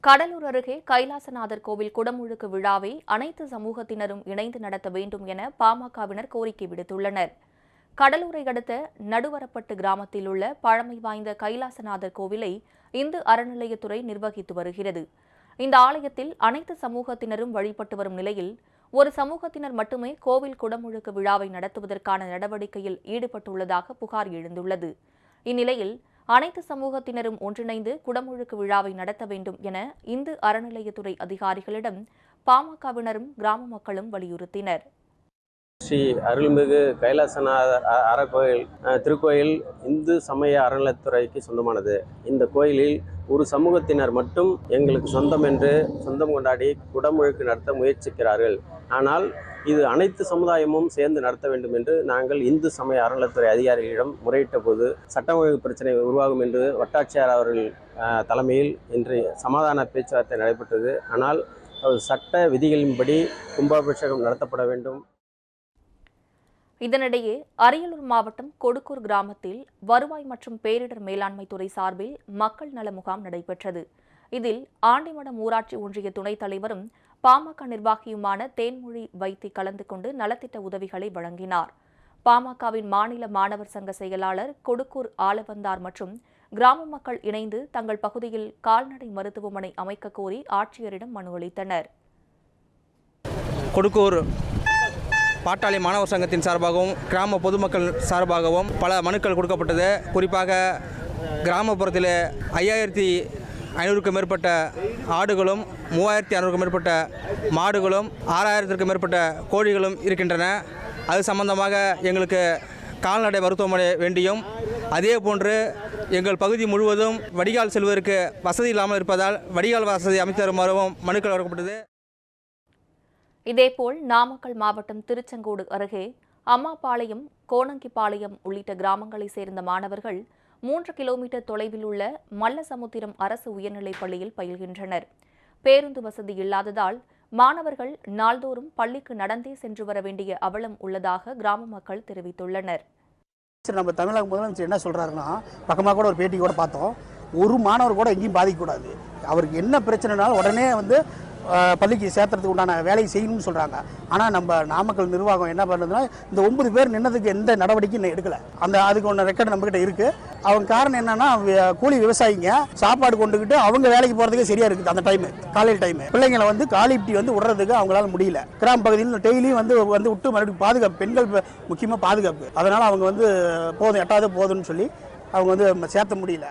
கடலூர் அருகே கைலாசநாதர் கோவில் குடமுழுக்கு விழாவை அனைத்து சமூகத்தினரும் இணைந்து நடத்த வேண்டும் என பாமகவினர் கோரிக்கை விடுத்துள்ளனர். கடலூரை அடுத்த நடுவரப்பட்டு கிராமத்தில் உள்ள பழமை வாய்ந்த கைலாசநாதர் கோவிலை இந்து அறநிலையத்துறை நிர்வகித்து வருகிறது. இந்த ஆலயத்தில் அனைத்து சமூகத்தினரும் வழிபட்டு வரும் நிலையில் ஒரு சமூகத்தினர் மட்டுமே கோவில் குடமுழுக்கு விழாவை நடத்துவதற்கான நடவடிக்கையில் ஈடுபட்டுள்ளதாக புகார் எழுந்துள்ளது. இந்நிலையில் அனைத்து சமூகத்தினரும் ஒன்றிணைந்து குடமுழுக்கு விழாவை நடத்த வேண்டும் என இந்து அறநிலையத்துறை அதிகாரிகளிடம் பாமகவினரும் கிராம மக்களும் வலியுறுத்தினர். ஸ்ரீ அருள்மிகு கைலாசநாதர் அறக்கோயில் திருக்கோயில் இந்து சமய அறநிலையத்துறைக்கு சொந்தமானது. இந்த கோயிலில் ஒரு சமூகத்தினர் மட்டும் எங்களுக்கு சொந்தம் என்று சொந்தம் கொண்டாடி குடமுழுக்கு நடத்த முயற்சிக்கிறார்கள். ஆனால் இது அனைத்து சமுதாயமும் சேர்ந்து நடத்த வேண்டும் என்று நாங்கள் இந்து சமய அறநிலையத்துறை அதிகாரிகளிடம் முறையிட்ட போது சட்டம் ஒழுங்கு பிரச்சனை உருவாகும் என்று வட்டாட்சியர் அவர்கள் தலைமையில் இன்று சமாதான பேச்சுவார்த்தை நடைபெற்றது. ஆனால் சட்ட விதிகளின்படி கும்பாபிஷேகம் நடத்தப்பட வேண்டும். இதனிடையே அரியலூர் மாவட்டம் கொடுக்கூர் கிராமத்தில் வருவாய் மற்றும் பேரிடர் மேலாண்மை துறை சார்பில் மக்கள் நல முகாம் நடைபெற்றது. இதில் ஆண்டிமடம் ஊராட்சி ஒன்றிய துணைத் தலைவரும் பாமக நிர்வாகியுமான தேன்மொழி வைத்தி கலந்து கொண்டு நலத்திட்ட உதவிகளை வழங்கினார். பாமகவின் மாநில மாணவர் சங்க செயலாளர் கொடுக்கூர் ஆலவந்தார் மற்றும் கிராம மக்கள் இணைந்து தங்கள் பகுதியில் கால்நடை மருத்துவமனை அமைக்க கோரி ஆட்சியரிடம் மனு அளித்தனர். கொடுக்கூர் பாட்டாளி மாணவர் சங்கத்தின் சார்பாகவும் கிராம பொதுமக்கள் சார்பாகவும் பல மனுக்கள் கொடுக்கப்பட்டது. குறிப்பாக கிராமப்புறத்தில் 5500க்கும் மேற்பட்ட ஆடுகளும் 3600க்கும் மேற்பட்ட மாடுகளும் 6000த்திற்கும் மேற்பட்ட கோழிகளும் இருக்கின்றன. அது சம்பந்தமாக எங்களுக்கு கால்நடை மருத்துவமனை வேண்டியும், அதே போன்று எங்கள் பகுதி முழுவதும் வடிகால் செல்வதற்கு வசதி இல்லாமல் இருப்பதால் வடிகால் வசதி அமைத்து தருமாறும் மனுக்கள் வழங்கப்பட்டது. இதேபோல் நாமக்கல் மாவட்டம் திருச்செங்கோடு அருகே அம்மாபாளையம், கோணங்கிப்பாளையம் உள்ளிட்ட கிராமங்களைச் சேர்ந்த மாணவர்கள் 3 கிலோமீட்டர் தொலைவில் உள்ள மல்லசமுத்திரம் அரசு உயர்நிலைப் பள்ளியில் பயில்கின்றனர். பேருந்து வசதி இல்லாததால் மாணவர்கள் நாள்தோறும் பள்ளிக்கு நடந்தே சென்று வர வேண்டிய அவலம் உள்ளதாக கிராம மக்கள் தெரிவித்துள்ளனர். நம்ம தமிழக முதலமைச்சர் என்ன சொல்றாருன்னா, பக்கமாக கூட ஒரு பேட்டி கூட பார்த்தோம், ஒரு மாணவர் கூட எங்கேயும் பாதிக்கக்கூடாது, அவருக்கு என்ன பிரச்சனைனாலும் உடனே பள்ளிக்கு சேர்த்துறதுக்கு உண்டான வேலையை செய்யணும்னு சொல்கிறாங்க. ஆனால் நம்ம நாமக்கல் நிர்வாகம் என்ன பண்ணுறதுன்னா, இந்த 9 பேர் நின்னதுக்கு எந்த நடவடிக்கையும் எடுக்கலை. அதுக்கு ஒன்று ரெக்கார்டு நம்மகிட்ட இருக்குது. அவங்க காரணம் என்னன்னா, கூலி விவசாயிங்க சாப்பாடு கொண்டுக்கிட்டு அவங்க வேலைக்கு போகிறதுக்கு சரியாக இருக்குது. அந்த டைமு காலையில் டைமு பிள்ளைங்களை காலிப்டி விடுறதுக்கு அவங்களால முடியல. கிராம பகுதியில் டெய்லியும் விட்டு மறுபடியும் பாதுகாப்பு, பெண்கள் முக்கியமாக பாதுகாப்பு, அதனால் அவங்க போதும் 8வது போதும்னு சொல்லி அவங்க சேர்த்த முடியல.